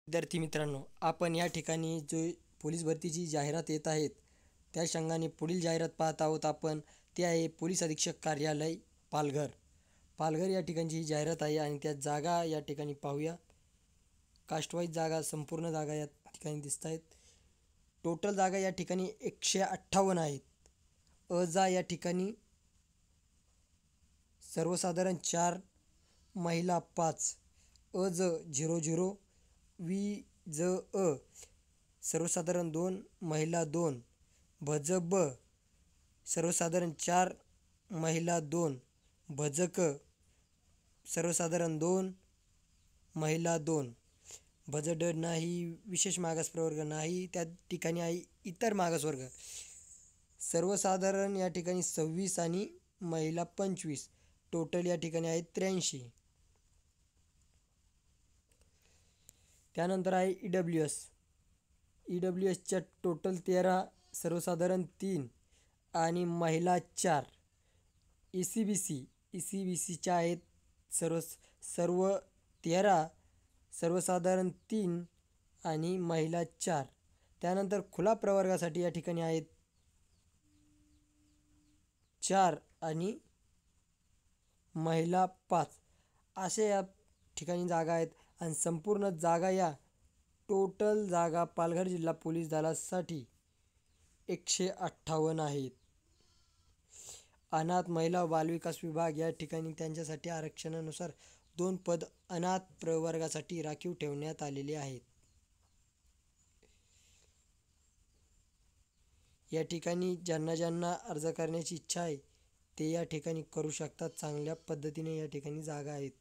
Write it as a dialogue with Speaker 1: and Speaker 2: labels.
Speaker 1: विद्यार्थी मित्रांनो, आपण या ठिकाणी जो पोलीस भरतीची जाहिरात येत आहेत त्या संघाने पुढील जाहिरात पाहत आहोत आपण. ते आहे पोलीस अधीक्षक कार्यालय पालघर. पालघर या ठिकाणची ही जाहिरात आहे आणि त्या जागा या ठिकाणी पाहूया. कास्टवाईज जागा, संपूर्ण जागा या ठिकाणी दिसत आहेत. टोटल जागा या ठिकाणी 158 आहेत. जा या ठिकाणी सर्वसाधारण 4, महिला 5. ज 00, ज सर्वसाधारण 2, महिला 2. ब सर्वसाधारण 4, महिला 2. क सर्वसाधारण 2, महिला 2. ड नाही, विशेष मागास प्रवर्ग नाही, त्या ठिकाणी आहे इतर मागासवर्ग. सर्वसाधारण या ठिकाणी 26 आणि महिला 25. टोटल या ठिकाणी आहे 83. त्यानंतर आहे ईडब्ल्यूएसच्या टोटल 13, सर्वसाधारण 3 आणि महिला 4. ईसीबीसीच्या आहेत सर्व 13, सर्वसाधारण 3 आणि महिला 4. त्यानंतर खुला प्रवर्गासाठी या ठिकाणी आहेत 4 आणि महिला 5. असे या ठिकाणी जागा आहेत आणि संपूर्ण जागा या टोटल जागा पालघर जिल्हा पोलीस दलासाठी 158 आहेत. अनाथ महिला व बालविकास विभाग या ठिकाणी त्यांच्यासाठी आरक्षणानुसार 2 पद अनाथ प्रवर्गासाठी राखीव ठेवण्यात आलेले आहेत. या ठिकाणी ज्यांना अर्ज करण्याची इच्छा आहे ते या ठिकाणी करू शकतात. चांगल्या पद्धतीने या ठिकाणी जागा आहेत.